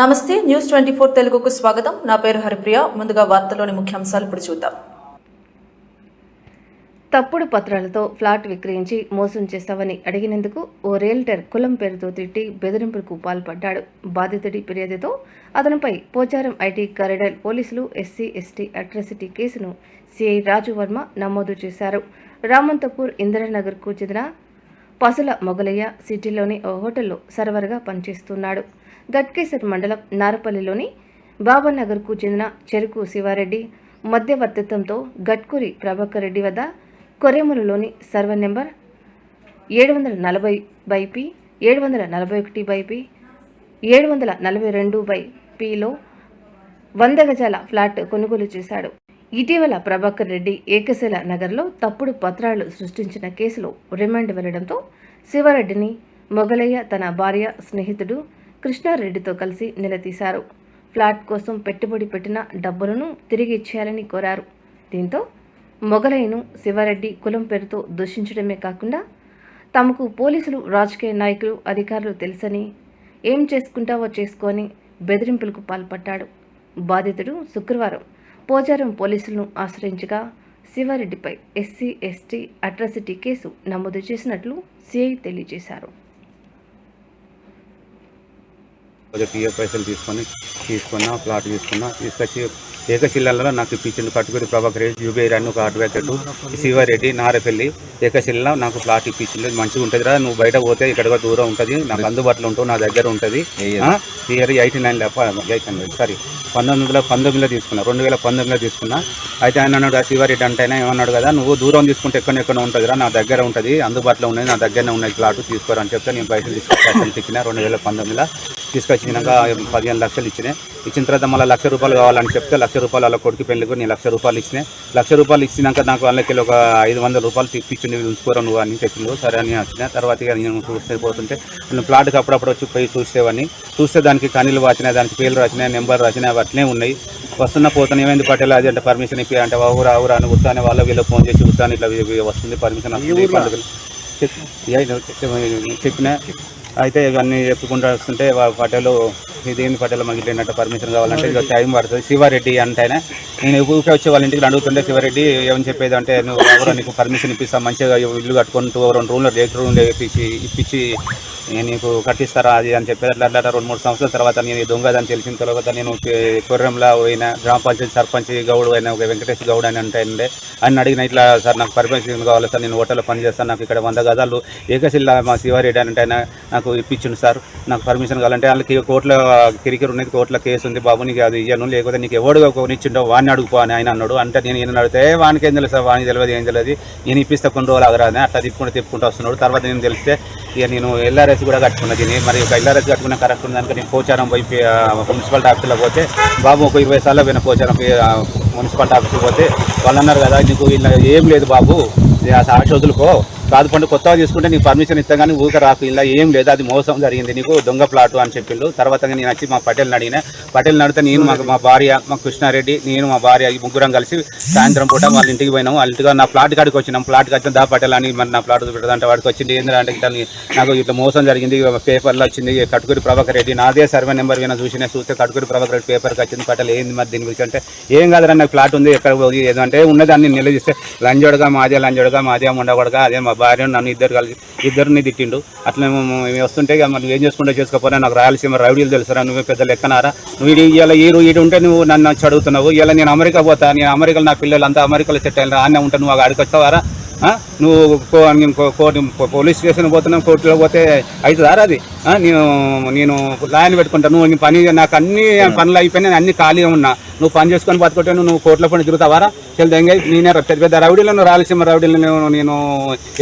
నమస్తే న్యూస్ 24 తెలుగుకు స్వాగతం. నా పేరు హరిప్రియ. ముందుగా వార్తల్లోని ముఖ్యాంశాలు ఇప్పుడు చూద్దాం. తప్పుడు పత్రాలతో ఫ్లాట్ విక్రయించి మోసం చేస్తావని అడిగినందుకు ఓ రియల్టర్ కులం పేరుతో తిట్టి బెదిరింపులకు పాల్పడ్డాడు. బాధితుడి ఫిర్యాదుతో అతనిపై పోచారం ఐటీ కారిడార్ పోలీసులు ఎస్సీ ఎస్టీ అట్రాసిటీ కేసును సిఐ రాజు వర్మ నమోదు చేశారు. రామంతపూర్ ఇందిరానగర్కు చెందిన పసుల మొగలయ్య సిటీలోని ఓ హోటల్లో సర్వర్గా పనిచేస్తున్నాడు. గట్కేసర్ మండలం నారపల్లిలోని బాబానగర్కు చెందిన చెరుకు శివారెడ్డి మధ్యవర్తిత్వంతో గట్కూరి ప్రభాకర్ రెడ్డి వద్ద కొరేములలోని సర్వర్ నెంబర్ 740/P 741/P 742/Pలో 100 గజాల ఫ్లాట్ కొనుగోలు చేశాడు. ఇటీవల ప్రభాకర్ రెడ్డి ఏకశిల నగర్లో తప్పుడు పత్రాలు సృష్టించిన కేసులో రిమాండ్ వెళ్లడంతో శివారెడ్డిని మొగలయ్య తన భార్య స్నేహితుడు కృష్ణారెడ్డితో కలిసి నిలదీశారు. ఫ్లాట్ కోసం పెట్టుబడి పెట్టిన డబ్బులను తిరిగి ఇచ్చేయాలని కోరారు. దీంతో మొగలయ్యను శివారెడ్డి కులం పేరుతో దూషించడమే కాకుండా తమకు పోలీసులు, రాజకీయ నాయకులు, అధికారులు తెలుసని ఏం చేసుకుంటావో చేసుకొని బెదిరింపులకు పాల్పడ్డాడు. బాధితుడు శుక్రవారం పోచారం పోలీసులను ఆశ్రయించగా శివారెడ్డిపై ఎస్సీ ఎస్టీ అట్రాసిటీ కేసు నమోదు చేసినట్లు సిఐ తెలియజేశారు. పిఎఫ్ పైసలు తీసుకున్నా ఫ్లాట్ తీసుకొచ్చి ఏకశిల్లలో నాకు ఇప్పించిండు. కట్టుకురి ప్రభాకర్ రెడ్డి, యూబీఐ అని ఒక అడ్వకేట్, శివారెడ్డి, నారపల్లి ఏకశిల్లో నాకు ఫ్లాట్ ఇప్పించింది. మంచిగా ఉంటుంది రా, నువ్వు బయట పోతే ఇక్కడ దూరం ఉంటుంది, నాకు అందుబాటులో ఉంటావు, నా దగ్గర ఉంటుంది. ఇయర్ 1919లో తీసుకున్నా, 2019లో తీసుకున్నా. అయితే ఆయన అన్నాడు, శివారెడ్డి అంటేనే ఏమన్నాడు కదా, నువ్వు దూరం తీసుకుంటే ఎక్కడ ఉంటుంది రా, నా దగ్గర ఉంటుంది, అందుబాటులో ఉన్నది, నా దగ్గరనే ఉన్నాయి ఫ్లాట్ తీసుకోరని చెప్తే నేను పైసలు తీసుకొచ్చి ఇచ్చిన. 2019లో తీసుకొచ్చినాక 15 లక్షలు ఇచ్చిన తర్వాత మళ్ళీ ₹1,00,000 కావాలని చెప్తే ₹1,00,000 వాళ్ళ కొడుకు పెళ్ళికి నేను ₹1,00,000 ఇచ్చిన. ₹1,00,000 ఇచ్చినాక నాకు వాళ్ళకి ఒక ₹500 తిప్పించింది, ఉంచుకోరా నువ్వు అని చెప్పిండు. సరే అని వచ్చిన. తర్వాత నేను చూస్తే పోతుంటే నేను ప్లాట్కి అప్పుడప్పుడు వచ్చి పోయి చూస్తే దానికి కనీళ్ళు వాచినాయి, దానికి పేర్లు రాసినాయి, నెంబర్ రాసినాయి, అట్లనే ఉన్నాయి. వస్తున్న పోతాను ఏమైంది పటేల్ అది అంటే పర్మిషన్ ఇప్పి అంటే ఊరా అని ఉత్తానే వాళ్ళ వీళ్ళు ఫోన్ చేసి ఉత్తాను ఇట్లా వస్తుంది పర్మిషన్ చెప్పిన. అయితే ఇవన్నీ చెప్పుకుంటూ వస్తుంటే పటేలు ఇదేంటి పటేల్ మనకి ఏంటంటే పర్మిషన్ కావాలంటే ఇక టైం పడుతుంది. శివారెడ్డి అంటేనే నేను ఊరికే వచ్చే వాళ్ళ ఇంటికి అడుగుతుంటే శివారెడ్డి ఏమని చెప్పేది అంటే, నువ్వు ఎవరో నీకు పర్మిషన్ ఇప్పిస్తాను, మంచిగా ఇల్లు కట్టుకొని 2 రూమ్లో ఇప్పించి నీకు కట్టిస్తారా అది అని చెప్పేది. అట్లా 2-3 సంవత్సరాల తర్వాత నేను దొంగ అని తెలిసిన తర్వాత నేను కొర్రంలో పోయిన గ్రామ పంచాయతీ సర్పంచ్ గౌడ్ అయిన ఒక వెంకటేష్ గౌడ్ అని అంటే ఆయన అడిగిన, ఇట్లా సార్ నాకు పర్మిషన్ కావాలి సార్, నేను హోటల్లో పనిచేస్తాను, నాకు ఇక్కడ 100 గజాలు ఏకశిల్లా మా శివారెడ్డి అంటే ఆయన నాకు ఇప్పించిండు సార్, నాకు పర్మిషన్ కావాలంటే వాళ్ళకి కోర్టులో కిరికిరి ఉన్నది, కోర్టులో కేసు ఉంది బాబు, నీకు అది ఇయ్యను, లేకపోతే నీకు ఎవడుగా కొనిచ్చిండో వాడిని అడుగుపో అని ఆయన అన్నాడు. అంటే నేను ఈయన అడిగితే వానికి ఏం తెలుసు సార్, వానికి తెలియదు ఏం తెలియదు, నేను ఇప్పిస్తే కొన్ని రోజులు ఆగరాదని అట్లా తిప్పుకుంటూ వస్తున్నాడు. తర్వాత నేను తెలిస్తే ఇక నేను ఎల్ఆర్ఎస్ కూడా కట్టుకున్నా. దీన్ని మరి ఒక ఎల్ఆర్ఎస్ కట్టుకున్న కరెక్ట్ ఉంది దానికి నేను పోచారం పోయి మున్సిపాలిటీ ఆఫీస్లో పోతే బాబు ఒక 20 సార్లు పోయిన పోచారం మున్సిపాలిటీ ఆఫీస్కి పోతే వాళ్ళు అన్నారు కదా, నీకు ఇలా ఏం లేదు బాబు, సాక్షి వదులుకో, కాదు పండు కొత్తగా తీసుకుంటే నీకు పర్మిషన్ ఇస్తాం కానీ ఊక రాకు, ఇలా ఏం లేదు, అది మోసం జరిగింది, నీకు దొంగ ప్లాటు అని చెప్పిండు. తర్వాత నేను వచ్చి మా పటేల్ని అడిగితే నేను మా భార్య, మా కృష్ణారెడ్డి, నేను మా భార్య ముగ్గురం కలిసి సాయంత్రం పూట వాళ్ళ ఇంటికి పోయినాము. వాళ్ళ ఇంటికి నా ప్లాట్ కాడికి వచ్చినాం. ప్లాట్కి వచ్చిన దా పటేల్ అని మరి నా ప్లాట్ పెట్టదంటే వాడికి వచ్చింది. ఏంటంటే ఇట్లా నాకు ఇట్లా మోసం జరిగింది, పేపర్లో వచ్చింది, కట్టుకురి ప్రభాకర్ రెడ్డి నాదే సర్వే నెంబర్ వినా చూస్తే కట్టుకురి ప్రభాకర్ రెడ్డి పేపర్కి వచ్చింది. పటేల్ ఏంది మరి దీని గురించి అంటే, ఏం కాదురా నాకు ప్లాట్ ఉంది ఎక్కడ ఏదంటే ఉన్నదాన్ని నిలదీస్తే లంజోడగా మాదే ఉండకూడగా అదే మా భార్య నన్ను ఇద్దరిని తిట్టిండు. అట్లా మేము వస్తుంటే మరి ఏం చేసుకోపోయినా నాకు రాయలసీమ రౌడీలు తెలుసురా, నువ్వే పెద్ద లెక్కనారా, నువ్వు ఇలా ఈడు ఉంటే నువ్వు నన్ను వచ్చి అడుగుతున్నావు, ఇలా నేను అమెరికా పోతా, నేను అమెరికాలో నా పిల్లలు అంతా అమెరికాలో సెట్ అయినా ఆనే ఉంటా, నువ్వు అక్కడికి వచ్చావారా, నువ్వు పోలీస్ స్టేషన్ పోతున్నావు, కోర్టులో పోతే అవుతుందా అది, నేను లాయన్ పెట్టుకుంటాను, నువ్వు నీ పని నాకు అన్ని పనులు అయిపోయినాయి, అన్ని ఖాళీగా ఉన్నా, నువ్వు పని చేసుకొని బతుకుంటే నువ్వు కోర్టులో పని తిరుగుతావారా, చెల్లింగా నేనే పెద్ద రౌడీలను రాయలసీమ రౌడీలను నేను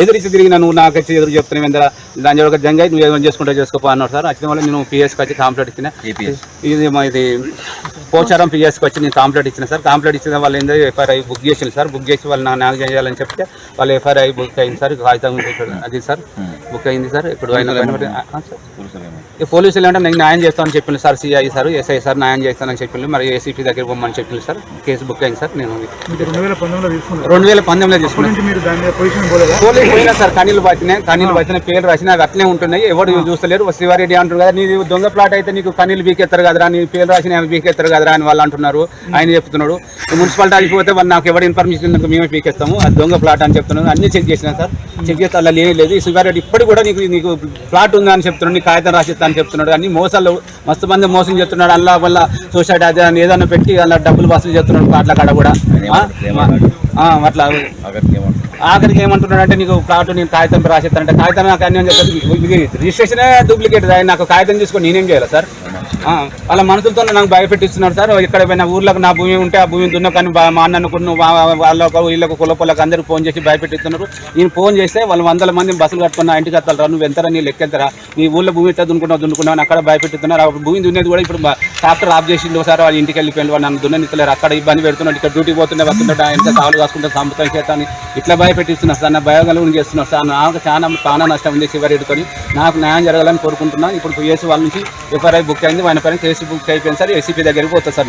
ఎదురించి తిరిగినా, నువ్వు నాకు వచ్చి ఎదురు చెప్తున్నావు ఏందా దాని ఒక జంగా నువ్వు ఏమైనా చేసుకుంటే చేసుకోపో అన్నాడు సార్. వచ్చిన వల్ల నేను పిఎస్కి వచ్చి కంప్లైంట్ ఇచ్చిన. ఇది పోచారం పిఎస్కి వచ్చి నేను కంప్లైంట్ ఇచ్చిన సార్. కంప్లైంట్ ఇచ్చిన వాళ్ళు ఏంటో ఎఫ్ఐఆర్ బుక్ చేసింది సార్. బుక్ చేసి వాళ్ళు నాకు చేయాలని చెప్తే వాళ్ళు ఎఫ్ఐఆర్ బుక్ అయింది సార్. కాగితం అది సార్ బుక్ అయింది సార్. ఇప్పుడు పోలీసులు అంటే నేను న్యాయం చేస్తానని చెప్పింది sir. CI sir, SI sir న్యాయం చేస్తానని చెప్పింది. మరి ఏసీపీ దగ్గర పోమని చెప్పింది సార్. కేసు బుక్ అయింది సార్. నేను 2019లో తీసుకున్నాను. పోలీసు పోయినా సార్. కనీళ్ళు వచ్చిన పేర్లు రాసిన అట్లే ఉంటున్నాయి. ఎవరు చూస్తలేరు. శివారెడ్డి అంటారు కదా, నీ దొంగ ప్లాట్ అయితే నీకు కనీళ్ళు బీకెత్తారు కదరా, నీ పేర్లు రాసిన బీకెత్తారు కదరా అని వాళ్ళు అంటున్నారు. ఆయన చెప్తున్నాడు మున్సిపాలిటీ అయిపోతే వాళ్ళు నాకు ఎవరు ఇన్ఫర్మేషన్ మేమే పీకేస్తాము, అది దొంగ ప్లాట్ అని చెప్తున్నాను. అన్ని చెక్ చేసినా సార్. చెక్ చేస్తే అలా లేదు. శివారెడ్డి ఇప్పటికి కూడా నీకు ప్లాట్ ఉందా అని చెప్తున్నాడు. నీ కాగితం రాసిస్తా అని చెప్తున్నాడు. అన్ని మోసాలు మస్తు మంది మోసం చేస్తున్నాడు. అలా వల్ల సొసైటీ అది అని ఏదైనా పెట్టి అలా డబ్బులు వసూలు చేస్తున్నాడు ప్లాట్ల కాడ కూడా. అట్లా ఆఖరికి ఏమంటున్నాడు అంటే నీకు ప్లాట్ నేను కాగితం రాసిస్తానంటే కాగితం నాకు అన్నీ చెప్పి రిజిస్ట్రేషనే డూప్లికేట్. నాకు కాగితం తీసుకొని నేనేం చేయాలి సార్? వాళ్ళ మనుషులతో నాకు భయపెట్టిస్తున్నాడు సార్. ఇక్కడ పోయిన ఊర్లకు నా భూమి ఉంటే ఆ భూమి దున్నకని మా అన్నకు వాళ్ళకు వీళ్ళకు కులపొలకు అందరూ ఫోన్ చేసి భయపెట్టిస్తున్నారు. నేను ఫోన్ చేస్తే వాళ్ళు 100 మంది బస్సులు కట్టుకున్నా ఇంటికి వస్తారా, నువ్వు ఎంతరా, నీ లెక్కెంతరా, నీ ఊళ్ళో భూమి ఎట్లా దున్నుకున్నావు అని అక్కడ భయపెట్టిస్తున్నారు. ఆ భూమి దున్నేది కూడా ఇప్పుడు ట్రాక్టర్ ఆఫ్ చేసింది ఒకసారి. వాళ్ళు ఇంటికి వెళ్ళిపోయింది. వాళ్ళు నన్ను దున్ననిస్తలేరు. అక్కడ ఇబ్బంది పెడుతున్నాడు. ఇక్కడ డ్యూటీ పోతుండే వస్తుంటే ఎంత కాలు కాసుకుంటే సంపుతం చేస్తాను ఇట్లా భయపెట్టిస్తున్నారు సార్. నా భయగలను చేస్తున్నారు సార్. నాకు చాలా ప్రాణ నష్టం ఉంది శివారెడ్డితో. నాకు న్యాయం జరగాలని కోరుకుంటున్నాను. ఇప్పుడు పిఎస్ వాళ్ళ నుంచి ఎఫ్ఐఆర్ బుక్ అయింది. ఆయన పైన కేసు బుక్ అయిపోయింది సార్. ఏసీపీ దగ్గరికి పోతుంది సార్.